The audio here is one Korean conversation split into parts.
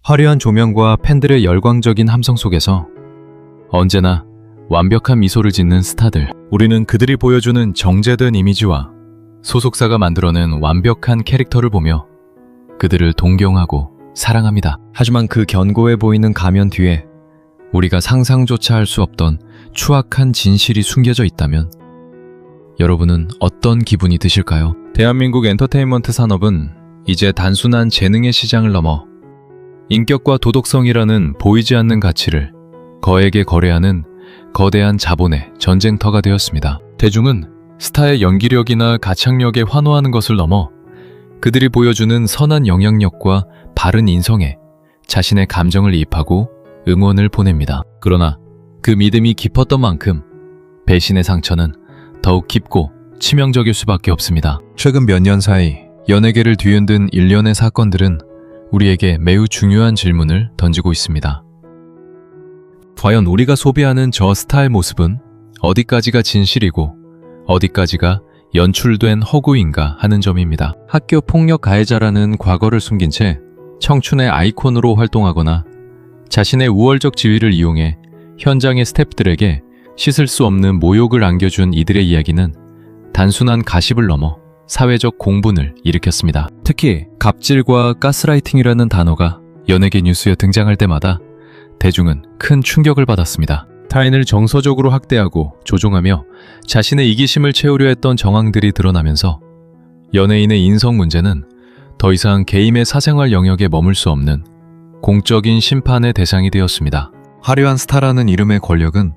화려한 조명과 팬들의 열광적인 함성 속에서 언제나 완벽한 미소를 짓는 스타들. 우리는 그들이 보여주는 정제된 이미지와 소속사가 만들어낸 완벽한 캐릭터를 보며 그들을 동경하고 사랑합니다. 하지만 그 견고해 보이는 가면 뒤에 우리가 상상조차 할 수 없던 추악한 진실이 숨겨져 있다면 여러분은 어떤 기분이 드실까요? 대한민국 엔터테인먼트 산업은 이제 단순한 재능의 시장을 넘어 인격과 도덕성이라는 보이지 않는 가치를 거액에 거래하는 거대한 자본의 전쟁터가 되었습니다. 대중은 스타의 연기력이나 가창력에 환호하는 것을 넘어 그들이 보여주는 선한 영향력과 바른 인성에 자신의 감정을 이입하고 응원을 보냅니다. 그러나 그 믿음이 깊었던 만큼 배신의 상처는 더욱 깊고 치명적일 수밖에 없습니다. 최근 몇 년 사이 연예계를 뒤흔든 일련의 사건들은 우리에게 매우 중요한 질문을 던지고 있습니다. 과연 우리가 소비하는 저 스타의 모습은 어디까지가 진실이고 어디까지가 연출된 허구인가 하는 점입니다. 학교 폭력 가해자라는 과거를 숨긴 채 청춘의 아이콘으로 활동하거나 자신의 우월적 지위를 이용해 현장의 스태프들에게 씻을 수 없는 모욕을 안겨준 이들의 이야기는 단순한 가십을 넘어 사회적 공분을 일으켰습니다. 특히 갑질과 가스라이팅이라는 단어가 연예계 뉴스에 등장할 때마다 대중은 큰 충격을 받았습니다. 타인을 정서적으로 학대하고 조종하며 자신의 이기심을 채우려 했던 정황들이 드러나면서 연예인의 인성 문제는 더 이상 개인의 사생활 영역에 머물 수 없는 공적인 심판의 대상이 되었습니다. 화려한 스타라는 이름의 권력은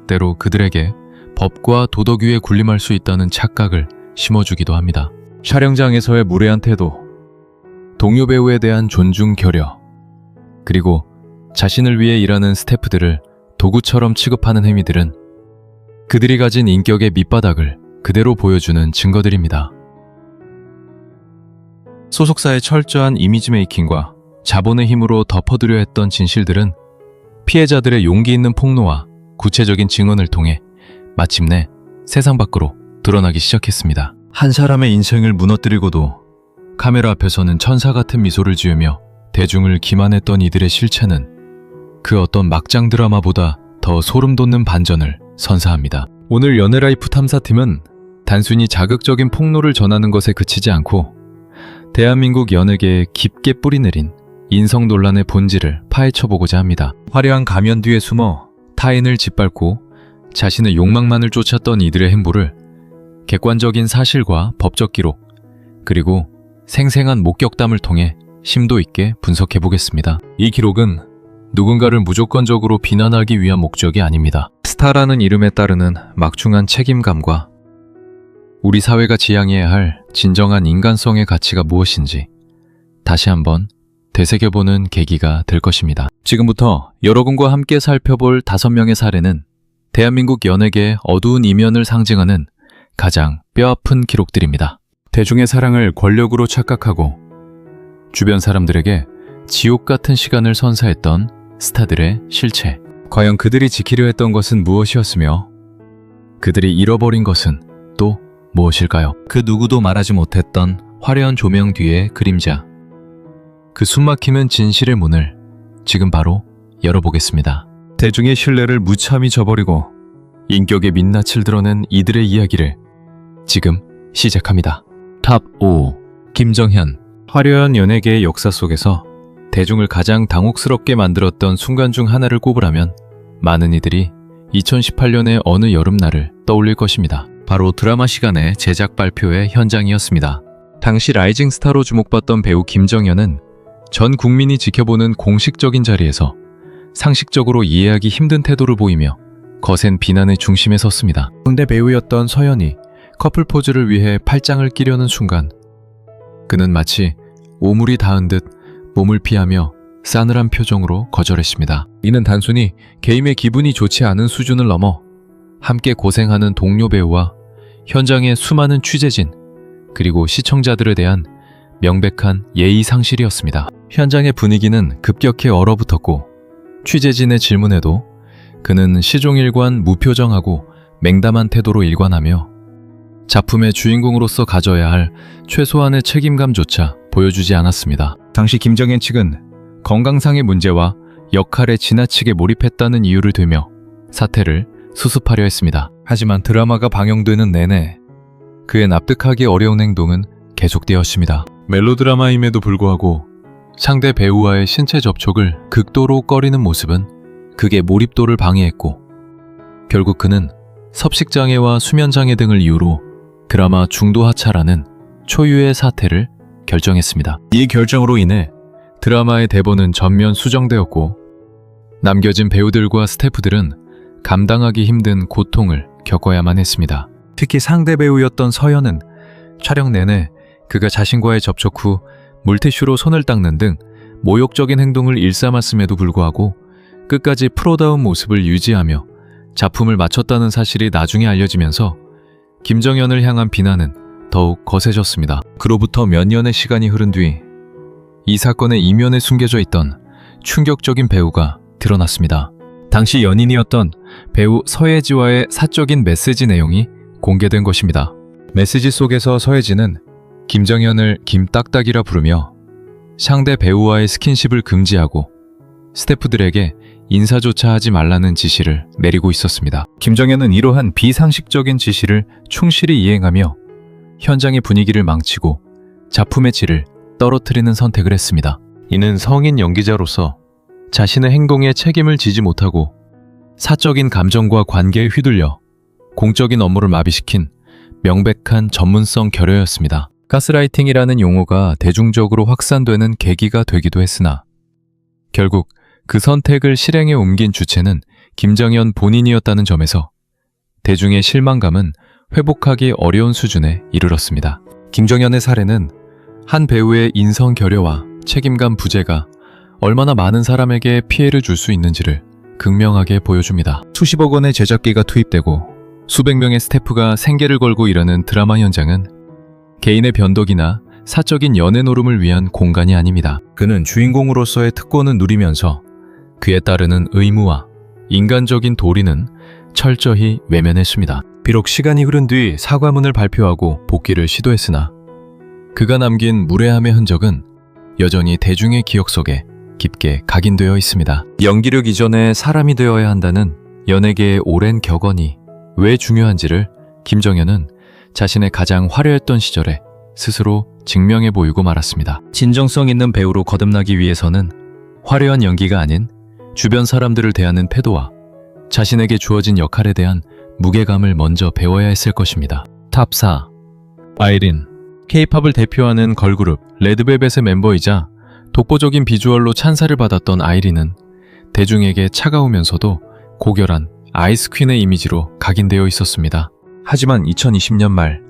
때로 그들에게 법과 도덕 위에 군림할 수 있다는 착각을 심어주기도 합니다. 촬영장에서의 무례한 태도, 동료 배우에 대한 존중 결여, 그리고 자신을 위해 일하는 스태프들을 도구처럼 취급하는 행위들은 그들이 가진 인격의 밑바닥을 그대로 보여주는 증거들입니다. 소속사의 철저한 이미지 메이킹과 자본의 힘으로 덮어두려 했던 진실들은 피해자들의 용기 있는 폭로와 구체적인 증언을 통해 마침내 세상 밖으로 드러나기 시작했습니다. 한 사람의 인생을 무너뜨리고도 카메라 앞에서는 천사 같은 미소를 지으며 대중을 기만했던 이들의 실체는 그 어떤 막장 드라마보다 더 소름 돋는 반전을 선사합니다. 오늘 연예라이프 탐사팀은 단순히 자극적인 폭로를 전하는 것에 그치지 않고 대한민국 연예계에 깊게 뿌리내린 인성 논란의 본질을 파헤쳐보고자 합니다. 화려한 가면 뒤에 숨어 타인을 짓밟고 자신의 욕망만을 쫓았던 이들의 행보를 객관적인 사실과 법적 기록, 그리고 생생한 목격담을 통해 심도 있게 분석해보겠습니다. 이 기록은 누군가를 무조건적으로 비난하기 위한 목적이 아닙니다. 스타라는 이름에 따르는 막중한 책임감과 우리 사회가 지향해야 할 진정한 인간성의 가치가 무엇인지 다시 한번 되새겨보는 계기가 될 것입니다. 지금부터 여러분과 함께 살펴볼 5명의 사례는 대한민국 연예계의 어두운 이면을 상징하는 가장 뼈아픈 기록들입니다. 대중의 사랑을 권력으로 착각하고 주변 사람들에게 지옥 같은 시간을 선사했던 스타들의 실체. 과연 그들이 지키려 했던 것은 무엇이었으며 그들이 잃어버린 것은 또 무엇일까요? 그 누구도 말하지 못했던 화려한 조명 뒤의 그림자. 그 숨막히는 진실의 문을 지금 바로 열어보겠습니다. 대중의 신뢰를 무참히 저버리고 인격의 민낯을 드러낸 이들의 이야기를 지금 시작합니다. 탑 5. 김정현. 화려한 연예계의 역사 속에서 대중을 가장 당혹스럽게 만들었던 순간 중 하나를 꼽으라면 많은 이들이 2018년의 어느 여름날을 떠올릴 것입니다. 바로 드라마 시간의 제작 발표회 현장이었습니다. 당시 라이징 스타로 주목받던 배우 김정현은 전 국민이 지켜보는 공식적인 자리에서 상식적으로 이해하기 힘든 태도를 보이며 거센 비난의 중심에 섰습니다. 상대 배우였던 서연이 커플 포즈를 위해 팔짱을 끼려는 순간 그는 마치 오물이 닿은 듯 몸을 피하며 싸늘한 표정으로 거절했습니다. 이는 단순히 개인의 기분이 좋지 않은 수준을 넘어 함께 고생하는 동료 배우와 현장의 수많은 취재진 그리고 시청자들에 대한 명백한 예의 상실이었습니다. 현장의 분위기는 급격히 얼어붙었고 취재진의 질문에도 그는 시종일관 무표정하고 맹담한 태도로 일관하며 작품의 주인공으로서 가져야 할 최소한의 책임감조차 보여주지 않았습니다. 당시 김정현 측은 건강상의 문제와 역할에 지나치게 몰입했다는 이유를 들며 사태를 수습하려 했습니다. 하지만 드라마가 방영되는 내내 그의 납득하기 어려운 행동은 계속되었습니다. 멜로드라마임에도 불구하고 상대 배우와의 신체 접촉을 극도로 꺼리는 모습은 극의 몰입도를 방해했고, 결국 그는 섭식장애와 수면장애 등을 이유로 드라마 중도 하차라는 초유의 사태를 결정했습니다. 이 결정으로 인해 드라마의 대본은 전면 수정되었고, 남겨진 배우들과 스태프들은 감당하기 힘든 고통을 겪어야만 했습니다. 특히 상대 배우였던 서연은 촬영 내내 그가 자신과의 접촉 후 물티슈로 손을 닦는 등 모욕적인 행동을 일삼았음에도 불구하고 끝까지 프로다운 모습을 유지하며 작품을 마쳤다는 사실이 나중에 알려지면서 김정연을 향한 비난은 더욱 거세졌습니다. 그로부터 몇 년의 시간이 흐른 뒤 이 사건의 이면에 숨겨져 있던 충격적인 배우가 드러났습니다. 당시 연인이었던 배우 서예지와의 사적인 메시지 내용이 공개된 것입니다. 메시지 속에서 서예지는 김정연을 김딱딱이라 부르며 상대 배우와의 스킨십을 금지하고 스태프들에게 인사조차 하지 말라는 지시를 내리고 있었습니다. 김정연은 이러한 비상식적인 지시를 충실히 이행하며 현장의 분위기를 망치고 작품의 질을 떨어뜨리는 선택을 했습니다. 이는 성인 연기자로서 자신의 행동에 책임을 지지 못하고 사적인 감정과 관계에 휘둘려 공적인 업무를 마비시킨 명백한 전문성 결여였습니다. 가스라이팅이라는 용어가 대중적으로 확산되는 계기가 되기도 했으나 결국 그 선택을 실행에 옮긴 주체는 김정연 본인이었다는 점에서 대중의 실망감은 회복하기 어려운 수준에 이르렀습니다. 김정연의 사례는 한 배우의 인성 결여와 책임감 부재가 얼마나 많은 사람에게 피해를 줄 수 있는지를 극명하게 보여줍니다. 수십억 원의 제작비가 투입되고 수백 명의 스태프가 생계를 걸고 일하는 드라마 현장은 개인의 변덕이나 사적인 연애 노름을 위한 공간이 아닙니다. 그는 주인공으로서의 특권은 누리면서 그에 따르는 의무와 인간적인 도리는 철저히 외면했습니다. 비록 시간이 흐른 뒤 사과문을 발표하고 복귀를 시도했으나 그가 남긴 무례함의 흔적은 여전히 대중의 기억 속에 깊게 각인되어 있습니다. 연기력 이전에 사람이 되어야 한다는 연예계의 오랜 격언이 왜 중요한지를 김정연은 자신의 가장 화려했던 시절에 스스로 증명해 보이고 말았습니다. 진정성 있는 배우로 거듭나기 위해서는 화려한 연기가 아닌 주변 사람들을 대하는 태도와 자신에게 주어진 역할에 대한 무게감을 먼저 배워야 했을 것입니다. 탑 4. 아이린. K-팝을 대표하는 걸그룹 레드벨벳의 멤버이자 독보적인 비주얼로 찬사를 받았던 아이린은 대중에게 차가우면서도 고결한 아이스퀸의 이미지로 각인되어 있었습니다. 하지만 2020년 말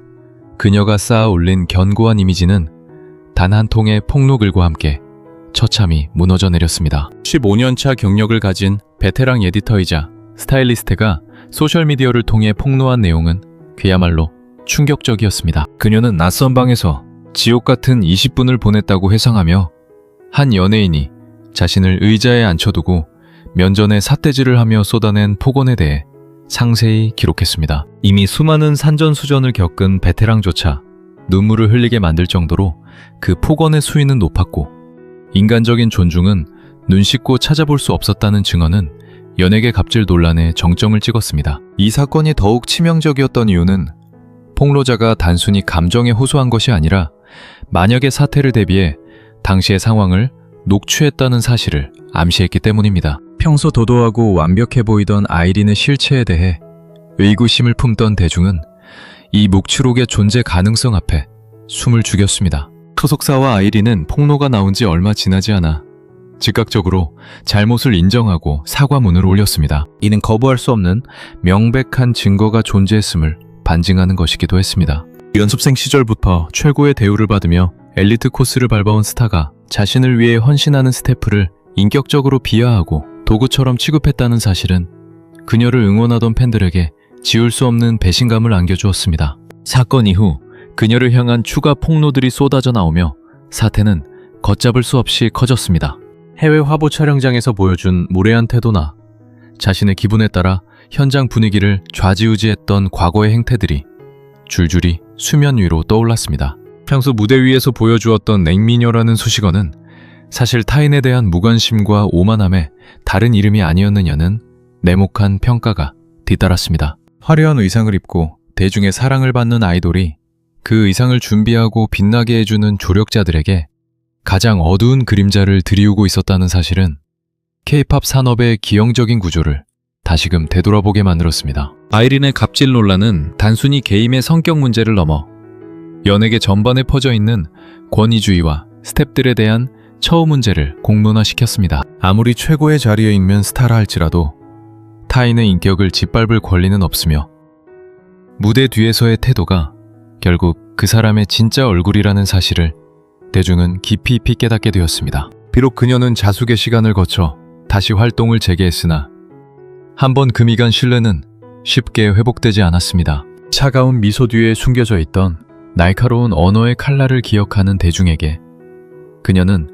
그녀가 쌓아 올린 견고한 이미지는 단 한 통의 폭로글과 함께 처참히 무너져 내렸습니다. 15년차 경력을 가진 베테랑 에디터이자 스타일리스트가 소셜미디어를 통해 폭로한 내용은 그야말로 충격적이었습니다. 그녀는 낯선 방에서 지옥 같은 20분을 보냈다고 회상하며 한 연예인이 자신을 의자에 앉혀두고 면전에 삿대질을 하며 쏟아낸 폭언에 대해 상세히 기록했습니다. 이미 수많은 산전수전을 겪은 베테랑조차 눈물을 흘리게 만들 정도로 그 폭언의 수위는 높았고 인간적인 존중은 눈 씻고 찾아볼 수 없었다는 증언은 연예계 갑질 논란에 정점을 찍었습니다. 이 사건이 더욱 치명적이었던 이유는 폭로자가 단순히 감정에 호소한 것이 아니라 만약의 사태를 대비해 당시의 상황을 녹취했다는 사실을 암시했기 때문입니다. 평소 도도하고 완벽해 보이던 아이린의 실체에 대해 의구심을 품던 대중은 이 묵치록의 존재 가능성 앞에 숨을 죽였습니다. 소속사와 아이린은 폭로가 나온 지 얼마 지나지 않아 즉각적으로 잘못을 인정하고 사과문을 올렸습니다. 이는 거부할 수 없는 명백한 증거가 존재했음을 반증하는 것이기도 했습니다. 연습생 시절부터 최고의 대우를 받으며 엘리트 코스를 밟아온 스타가 자신을 위해 헌신하는 스태프를 인격적으로 비하하고 도구처럼 취급했다는 사실은 그녀를 응원하던 팬들에게 지울 수 없는 배신감을 안겨주었습니다. 사건 이후 그녀를 향한 추가 폭로들이 쏟아져 나오며 사태는 걷잡을 수 없이 커졌습니다. 해외 화보 촬영장에서 보여준 무례한 태도나 자신의 기분에 따라 현장 분위기를 좌지우지했던 과거의 행태들이 줄줄이 수면 위로 떠올랐습니다. 평소 무대 위에서 보여주었던 냉미녀라는 수식어는 사실 타인에 대한 무관심과 오만함에 다른 이름이 아니었느냐는 냉혹한 평가가 뒤따랐습니다. 화려한 의상을 입고 대중의 사랑을 받는 아이돌이 그 의상을 준비하고 빛나게 해주는 조력자들에게 가장 어두운 그림자를 들이우고 있었다는 사실은 K-팝 산업의 기형적인 구조를 다시금 되돌아보게 만들었습니다. 아이린의 갑질 논란은 단순히 게임의 성격 문제를 넘어 연예계 전반에 퍼져 있는 권위주의와 스탭들에 대한 처우 문제를 공론화시켰습니다. 아무리 최고의 자리에 있는 스타라 할지라도 타인의 인격을 짓밟을 권리는 없으며 무대 뒤에서의 태도가 결국 그 사람의 진짜 얼굴이라는 사실을 대중은 깊이 깨닫게 되었습니다. 비록 그녀는 자숙의 시간을 거쳐 다시 활동을 재개했으나 한번 금이 간 신뢰는 쉽게 회복되지 않았습니다. 차가운 미소 뒤에 숨겨져 있던 날카로운 언어의 칼날을 기억하는 대중에게 그녀는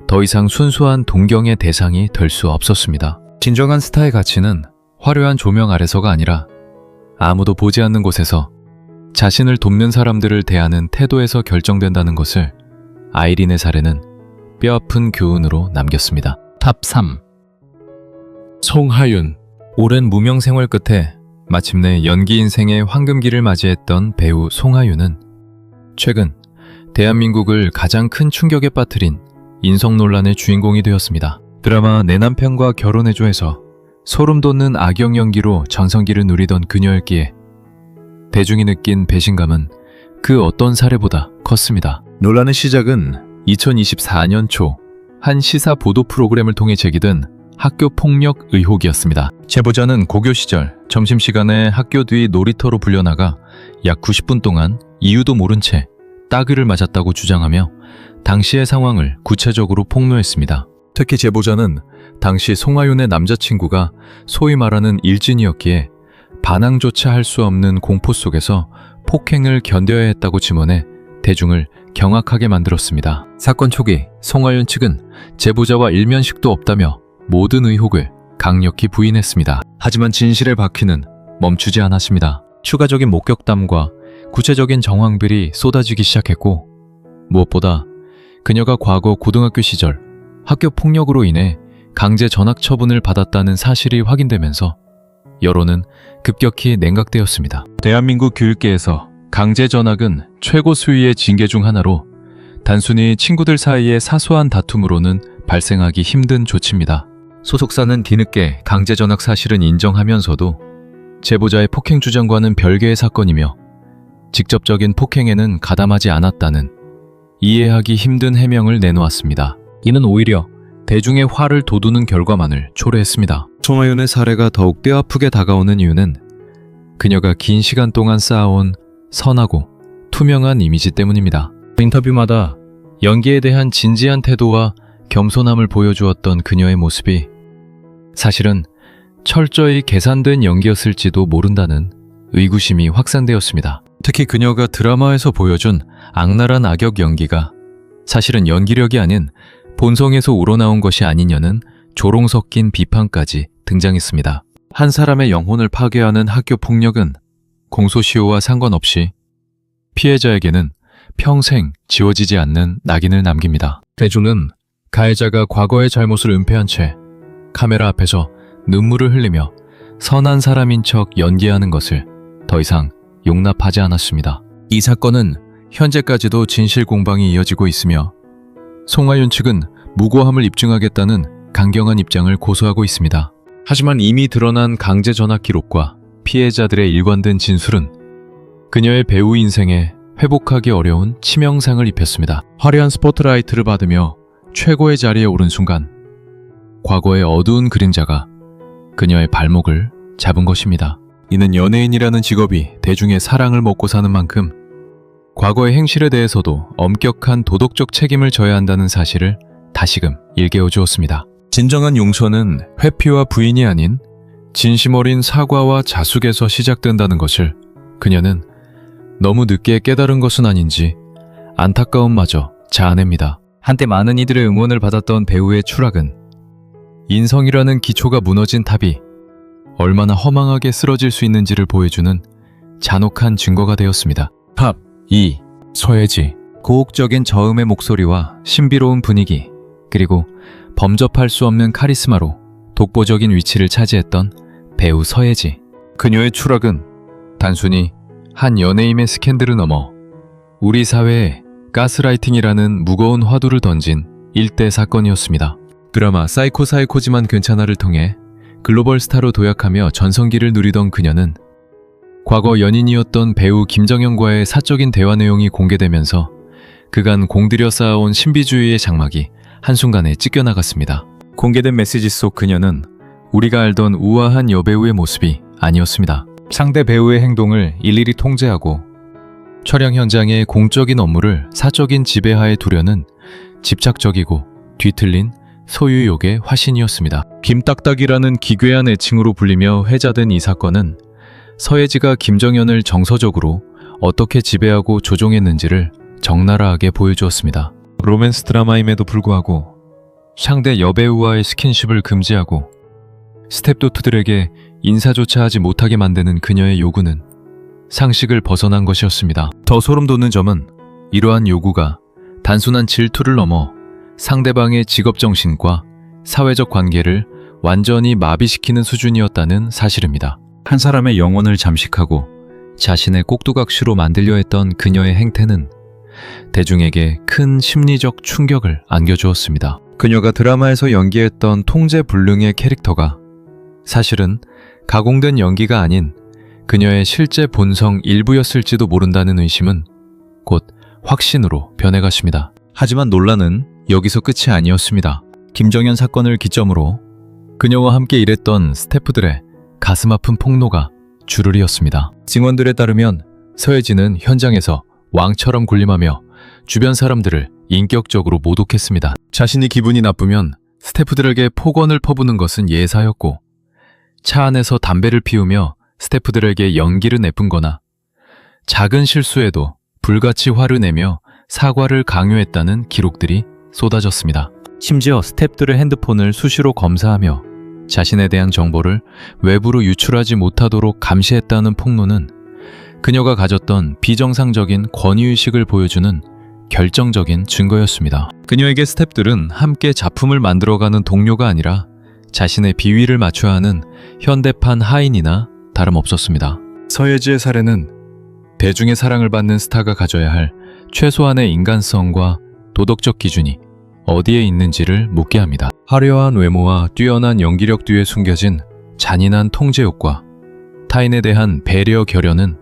더 이상 순수한 동경의 대상이 될 수 없었습니다. 진정한 스타의 가치는 화려한 조명 아래서가 아니라 아무도 보지 않는 곳에서 자신을 돕는 사람들을 대하는 태도에서 결정된다는 것을 아이린의 사례는 뼈아픈 교훈으로 남겼습니다. 탑 3. 송하윤. 오랜 무명 생활 끝에 마침내 연기 인생의 황금기를 맞이했던 배우 송하윤은 최근 대한민국을 가장 큰 충격에 빠뜨린 인성 논란의 주인공이 되었습니다. 드라마 내 남편과 결혼해줘에서 소름 돋는 악역 연기로 전성기를 누리던 그녀였기에 대중이 느낀 배신감은 그 어떤 사례보다 컸습니다. 논란의 시작은 2024년 초 한 시사 보도 프로그램을 통해 제기된 학교 폭력 의혹이었습니다. 제보자는 고교 시절 점심시간에 학교 뒤 놀이터로 불려나가 약 90분 동안 이유도 모른 채 따귀를 맞았다고 주장하며 당시의 상황을 구체적으로 폭로했습니다. 특히 제보자는 당시 송하윤의 남자친구가 소위 말하는 일진이었기에 반항조차 할 수 없는 공포 속에서 폭행을 견뎌야 했다고 증언해 대중을 경악하게 만들었습니다. 사건 초기 송하윤 측은 제보자와 일면식도 없다며 모든 의혹을 강력히 부인했습니다. 하지만 진실의 바퀴는 멈추지 않았습니다. 추가적인 목격담과 구체적인 정황들이 쏟아지기 시작했고 무엇보다 그녀가 과거 고등학교 시절 학교 폭력으로 인해 강제 전학 처분을 받았다는 사실이 확인되면서 여론은 급격히 냉각되었습니다. 대한민국 교육계에서 강제 전학은 최고 수위의 징계 중 하나로 단순히 친구들 사이의 사소한 다툼으로는 발생하기 힘든 조치입니다. 소속사는 뒤늦게 강제 전학 사실은 인정하면서도 제보자의 폭행 주장과는 별개의 사건이며 직접적인 폭행에는 가담하지 않았다는 이해하기 힘든 해명을 내놓았습니다. 이는 오히려 대중의 화를 돋우는 결과만을 초래했습니다. 송하윤의 사례가 더욱 뼈아프게 다가오는 이유는 그녀가 긴 시간 동안 쌓아온 선하고 투명한 이미지 때문입니다. 인터뷰마다 연기에 대한 진지한 태도와 겸손함을 보여주었던 그녀의 모습이 사실은 철저히 계산된 연기였을지도 모른다는 의구심이 확산되었습니다. 특히 그녀가 드라마에서 보여준 악랄한 악역 연기가 사실은 연기력이 아닌 본성에서 우러나온 것이 아니냐는 조롱 섞인 비판까지 등장했습니다. 한 사람의 영혼을 파괴하는 학교 폭력은 공소시효와 상관없이 피해자에게는 평생 지워지지 않는 낙인을 남깁니다. 대중은 가해자가 과거의 잘못을 은폐한 채 카메라 앞에서 눈물을 흘리며 선한 사람인 척 연기하는 것을 더 이상 용납하지 않았습니다. 이 사건은 현재까지도 진실 공방이 이어지고 있으며 송하윤 측은 무고함을 입증하겠다는 강경한 입장을 고수하고 있습니다. 하지만 이미 드러난 강제 전학 기록과 피해자들의 일관된 진술은 그녀의 배우 인생에 회복하기 어려운 치명상을 입혔습니다. 화려한 스포트라이트를 받으며 최고의 자리에 오른 순간 과거의 어두운 그림자가 그녀의 발목을 잡은 것입니다. 이는 연예인이라는 직업이 대중의 사랑을 먹고 사는 만큼 과거의 행실에 대해서도 엄격한 도덕적 책임을 져야 한다는 사실을 다시금 일깨워 주었습니다. 진정한 용서는 회피와 부인이 아닌 진심 어린 사과와 자숙에서 시작된다는 것을 그녀는 너무 늦게 깨달은 것은 아닌지 안타까움마저 자아냅니다. 한때 많은 이들의 응원을 받았던 배우의 추락은 인성이라는 기초가 무너진 탑이 얼마나 허망하게 쓰러질 수 있는지를 보여주는 잔혹한 증거가 되었습니다. 탑 2. 서예지. 고혹적인 저음의 목소리와 신비로운 분위기, 그리고 범접할 수 없는 카리스마로 독보적인 위치를 차지했던 배우 서예지. 그녀의 추락은 단순히 한 연예인의 스캔들을 넘어 우리 사회에 가스라이팅이라는 무거운 화두를 던진 일대 사건이었습니다. 드라마 사이코지만 괜찮아를 통해 글로벌 스타로 도약하며 전성기를 누리던 그녀는 과거 연인이었던 배우 김정현과의 사적인 대화 내용이 공개되면서 그간 공들여 쌓아온 신비주의의 장막이 한순간에 찢겨나갔습니다. 공개된 메시지 속 그녀는 우리가 알던 우아한 여배우의 모습이 아니었습니다. 상대 배우의 행동을 일일이 통제하고 촬영 현장의 공적인 업무를 사적인 지배하에 두려는 집착적이고 뒤틀린 소유욕의 화신이었습니다. 김딱딱이라는 기괴한 애칭으로 불리며 회자된 이 사건은 서예지가 김정현을 정서적으로 어떻게 지배하고 조종했는지를 적나라하게 보여주었습니다. 로맨스 드라마임에도 불구하고 상대 여배우와의 스킨십을 금지하고 스텝도트들에게 인사조차 하지 못하게 만드는 그녀의 요구는 상식을 벗어난 것이었습니다. 더 소름 돋는 점은 이러한 요구가 단순한 질투를 넘어 상대방의 직업정신과 사회적 관계를 완전히 마비시키는 수준이었다는 사실입니다. 한 사람의 영혼을 잠식하고 자신의 꼭두각시로 만들려 했던 그녀의 행태는 대중에게 큰 심리적 충격을 안겨주었습니다. 그녀가 드라마에서 연기했던 통제불능의 캐릭터가 사실은 가공된 연기가 아닌 그녀의 실제 본성 일부였을지도 모른다는 의심은 곧 확신으로 변해갔습니다. 하지만 논란은 여기서 끝이 아니었습니다. 김정현 사건을 기점으로 그녀와 함께 일했던 스태프들의 가슴 아픈 폭로가 줄을 이었습니다. 증언들에 따르면 서예지는 현장에서 왕처럼 군림하며 주변 사람들을 인격적으로 모독했습니다. 자신이 기분이 나쁘면 스태프들에게 폭언을 퍼부는 것은 예사였고 차 안에서 담배를 피우며 스태프들에게 연기를 내뿜거나 작은 실수에도 불같이 화를 내며 사과를 강요했다는 기록들이 쏟아졌습니다. 심지어 스태프들의 핸드폰을 수시로 검사하며 자신에 대한 정보를 외부로 유출하지 못하도록 감시했다는 폭로는 그녀가 가졌던 비정상적인 권위의식을 보여주는 결정적인 증거였습니다. 그녀에게 스태프들은 함께 작품을 만들어가는 동료가 아니라 자신의 비위를 맞춰야 하는 현대판 하인이나 다름없었습니다. 서예지의 사례는 대중의 사랑을 받는 스타가 가져야 할 최소한의 인간성과 도덕적 기준이 어디에 있는지를 묻게 합니다. 화려한 외모와 뛰어난 연기력 뒤에 숨겨진 잔인한 통제욕과 타인에 대한 배려 결여는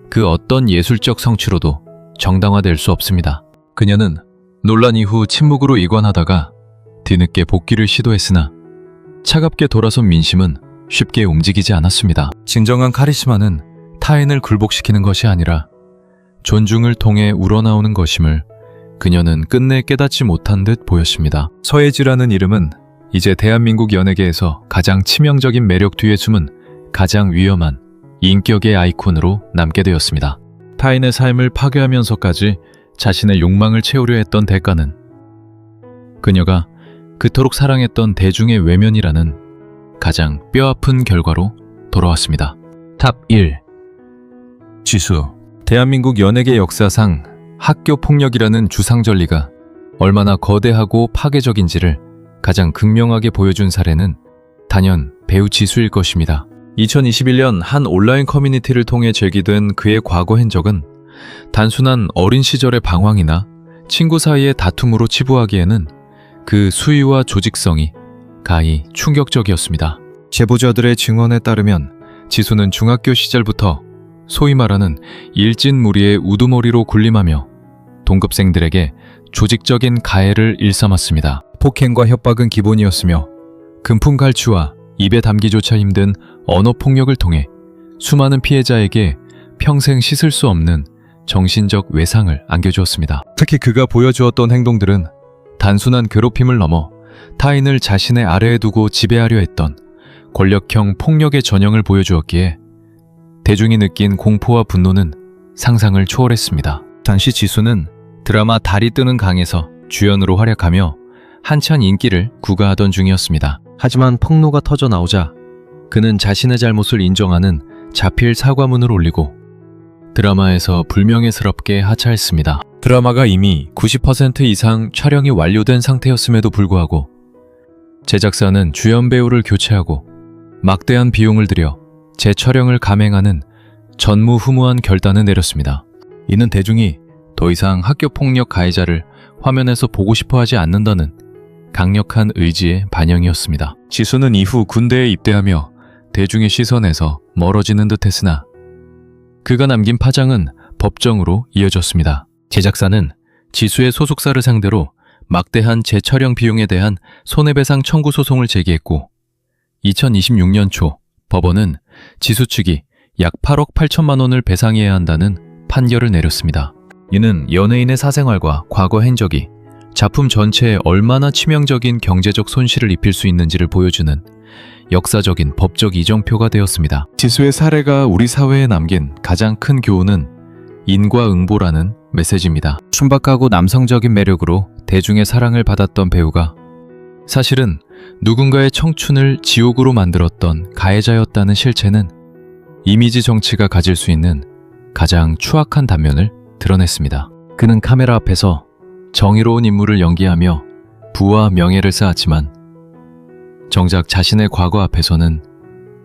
그 어떤 예술적 성취로도 정당화될 수 없습니다. 그녀는 논란 이후 침묵으로 이관하다가 뒤늦게 복귀를 시도했으나 차갑게 돌아선 민심은 쉽게 움직이지 않았습니다. 진정한 카리스마는 타인을 굴복시키는 것이 아니라 존중을 통해 우러나오는 것임을 그녀는 끝내 깨닫지 못한 듯 보였습니다. 서예지라는 이름은 이제 대한민국 연예계에서 가장 치명적인 매력 뒤에 숨은 가장 위험한 인격의 아이콘으로 남게 되었습니다. 타인의 삶을 파괴하면서까지 자신의 욕망을 채우려 했던 대가는 그녀가 그토록 사랑했던 대중의 외면이라는 가장 뼈아픈 결과로 돌아왔습니다. 탑 1. 지수. 대한민국 연예계 역사상 학교 폭력이라는 주상절리가 얼마나 거대하고 파괴적인지를 가장 극명하게 보여준 사례는 단연 배우 지수일 것입니다. 2021년 한 온라인 커뮤니티를 통해 제기된 그의 과거 행적은 단순한 어린 시절의 방황이나 친구 사이의 다툼으로 치부하기에는 그 수위와 조직성이 가히 충격적이었습니다. 제보자들의 증언에 따르면 지수는 중학교 시절부터 소위 말하는 일진무리의 우두머리로 군림하며 동급생들에게 조직적인 가해를 일삼았습니다. 폭행과 협박은 기본이었으며 금품갈취와 입에 담기조차 힘든 언어폭력을 통해 수많은 피해자에게 평생 씻을 수 없는 정신적 외상을 안겨주었습니다. 특히 그가 보여주었던 행동들은 단순한 괴롭힘을 넘어 타인을 자신의 아래에 두고 지배하려 했던 권력형 폭력의 전형을 보여주었기에 대중이 느낀 공포와 분노는 상상을 초월했습니다. 당시 지수는 드라마 달이 뜨는 강에서 주연으로 활약하며 한창 인기를 구가하던 중이었습니다. 하지만 폭로가 터져 나오자 그는 자신의 잘못을 인정하는 자필 사과문을 올리고 드라마에서 불명예스럽게 하차했습니다. 드라마가 이미 90% 이상 촬영이 완료된 상태였음에도 불구하고 제작사는 주연 배우를 교체하고 막대한 비용을 들여 재촬영을 감행하는 전무후무한 결단을 내렸습니다. 이는 대중이 더 이상 학교폭력 가해자를 화면에서 보고 싶어 하지 않는다는 강력한 의지의 반영이었습니다. 지수는 이후 군대에 입대하며 대중의 시선에서 멀어지는 듯 했으나 그가 남긴 파장은 법정으로 이어졌습니다. 제작사는 지수의 소속사를 상대로 막대한 재촬영 비용에 대한 손해배상 청구 소송을 제기했고 2026년 초 법원은 지수 측이 약 8억 8천만 원을 배상해야 한다는 판결을 내렸습니다. 이는 연예인의 사생활과 과거 행적이 작품 전체에 얼마나 치명적인 경제적 손실을 입힐 수 있는지를 보여주는 역사적인 법적 이정표가 되었습니다. 지수의 사례가 우리 사회에 남긴 가장 큰 교훈은 인과응보라는 메시지입니다. 순박하고 남성적인 매력으로 대중의 사랑을 받았던 배우가 사실은 누군가의 청춘을 지옥으로 만들었던 가해자였다는 실체는 이미지 정치가 가질 수 있는 가장 추악한 단면을 드러냈습니다. 그는 카메라 앞에서 정의로운 인물을 연기하며 부와 명예를 쌓았지만 정작 자신의 과거 앞에서는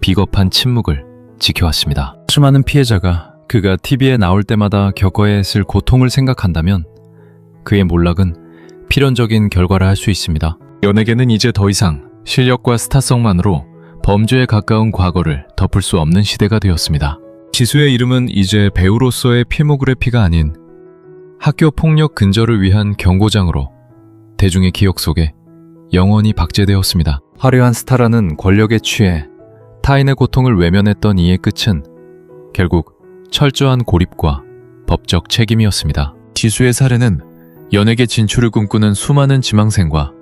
비겁한 침묵을 지켜왔습니다. 수많은 피해자가 그가 TV에 나올 때마다 겪어야 했을 고통을 생각한다면 그의 몰락은 필연적인 결과라 할 수 있습니다. 연예계는 이제 더 이상 실력과 스타성만으로 범죄에 가까운 과거를 덮을 수 없는 시대가 되었습니다. 지수의 이름은 이제 배우로서의 필모그래피가 아닌 학교 폭력 근절을 위한 경고장으로 대중의 기억 속에 영원히 박제되었습니다. 화려한 스타라는 권력에 취해 타인의 고통을 외면했던 이의 끝은 결국 철저한 고립과 법적 책임이었습니다. 지수의 사례는 연예계 진출을 꿈꾸는 수많은 지망생과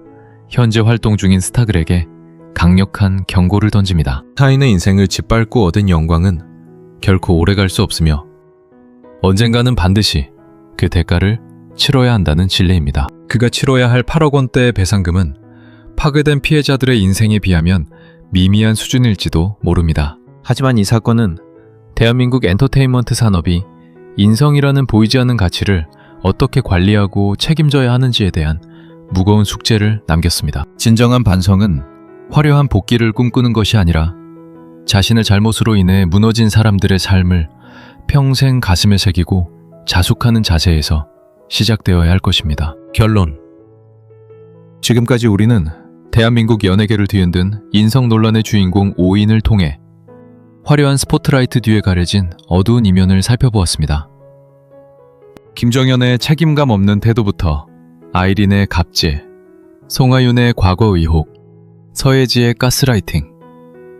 현재 활동 중인 스타들에게 강력한 경고를 던집니다. 타인의 인생을 짓밟고 얻은 영광은 결코 오래갈 수 없으며 언젠가는 반드시 그 대가를 치러야 한다는 진리입니다. 그가 치러야 할 8억 원대의 배상금은 파괴된 피해자들의 인생에 비하면 미미한 수준일지도 모릅니다. 하지만 이 사건은 대한민국 엔터테인먼트 산업이 인성이라는 보이지 않는 가치를 어떻게 관리하고 책임져야 하는지에 대한 무거운 숙제를 남겼습니다. 진정한 반성은 화려한 복귀를 꿈꾸는 것이 아니라 자신의 잘못으로 인해 무너진 사람들의 삶을 평생 가슴에 새기고 자숙하는 자세에서 시작되어야 할 것입니다. 결론. 지금까지 우리는 대한민국 연예계를 뒤흔든 인성 논란의 주인공 5인을 통해 화려한 스포트라이트 뒤에 가려진 어두운 이면을 살펴보았습니다. 김정현의 책임감 없는 태도부터 아이린의 갑질, 송하윤의 과거 의혹, 서예지의 가스라이팅,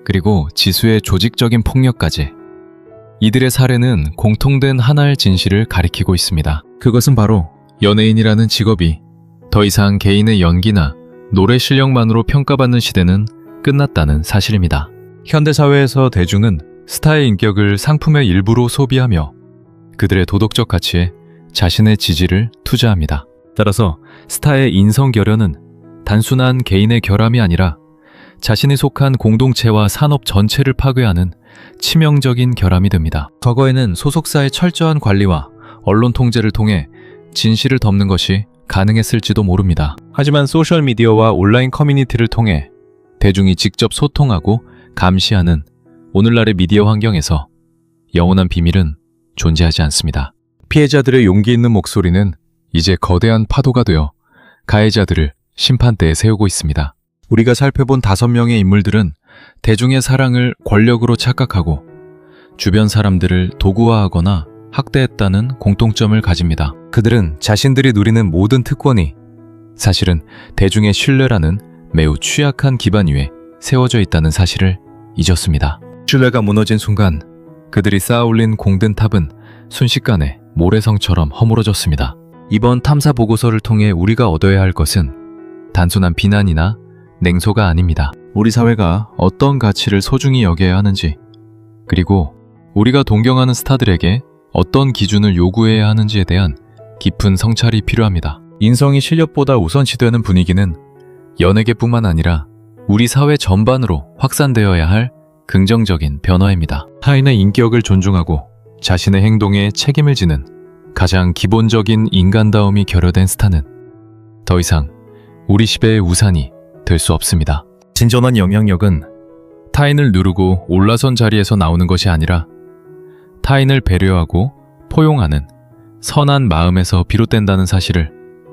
그리고 지수의 조직적인 폭력까지 이들의 사례는 공통된 하나의 진실을 가리키고 있습니다. 그것은 바로 연예인이라는 직업이 더 이상 개인의 연기나 노래 실력만으로 평가받는 시대는 끝났다는 사실입니다. 현대사회에서 대중은 스타의 인격을 상품의 일부로 소비하며 그들의 도덕적 가치에 자신의 지지를 투자합니다. 따라서 스타의 인성결여는 단순한 개인의 결함이 아니라 자신이 속한 공동체와 산업 전체를 파괴하는 치명적인 결함이 됩니다. 과거에는 소속사의 철저한 관리와 언론 통제를 통해 진실을 덮는 것이 가능했을지도 모릅니다. 하지만 소셜미디어와 온라인 커뮤니티를 통해 대중이 직접 소통하고 감시하는 오늘날의 미디어 환경에서 영원한 비밀은 존재하지 않습니다. 피해자들의 용기 있는 목소리는 이제 거대한 파도가 되어 가해자들을 심판대에 세우고 있습니다. 우리가 살펴본 5명의 인물들은 대중의 사랑을 권력으로 착각하고 주변 사람들을 도구화하거나 학대했다는 공통점을 가집니다. 그들은 자신들이 누리는 모든 특권이 사실은 대중의 신뢰라는 매우 취약한 기반 위에 세워져 있다는 사실을 잊었습니다. 신뢰가 무너진 순간 그들이 쌓아올린 공든 탑은 순식간에 모래성처럼 허물어졌습니다. 이번 탐사 보고서를 통해 우리가 얻어야 할 것은 단순한 비난이나 냉소가 아닙니다. 우리 사회가 어떤 가치를 소중히 여겨야 하는지, 그리고 우리가 동경하는 스타들에게 어떤 기준을 요구해야 하는지에 대한 깊은 성찰이 필요합니다. 인성이 실력보다 우선시되는 분위기는 연예계뿐만 아니라 우리 사회 전반으로 확산되어야 할 긍정적인 변화입니다. 타인의 인격을 존중하고 자신의 행동에 책임을 지는 가장 기본적인 인간다움이 결여된 스타는 더 이상 우리 시대의 우산이 될 수 없습니다. 진정한 영향력은 타인을 누르고 올라선 자리에서 나오는 것이 아니라 타인을 배려하고 포용하는 선한 마음에서 비롯된다는 사실을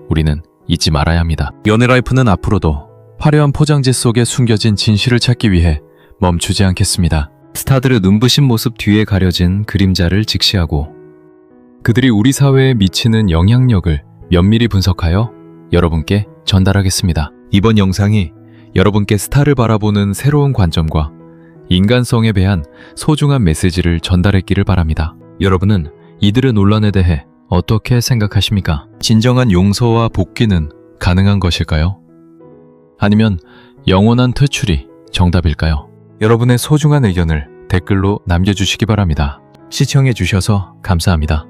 우리는 잊지 말아야 합니다. 연애라이프는 앞으로도 화려한 포장지 속에 숨겨진 진실을 찾기 위해 멈추지 않겠습니다. 스타들의 눈부신 모습 뒤에 가려진 그림자를 직시하고 그들이 우리 사회에 미치는 영향력을 면밀히 분석하여 여러분께 전달하겠습니다. 이번 영상이 여러분께 스타를 바라보는 새로운 관점과 인간성에 대한 소중한 메시지를 전달했기를 바랍니다. 여러분은 이들의 논란에 대해 어떻게 생각하십니까? 진정한 용서와 복귀는 가능한 것일까요? 아니면 영원한 퇴출이 정답일까요? 여러분의 소중한 의견을 댓글로 남겨주시기 바랍니다. 시청해주셔서 감사합니다.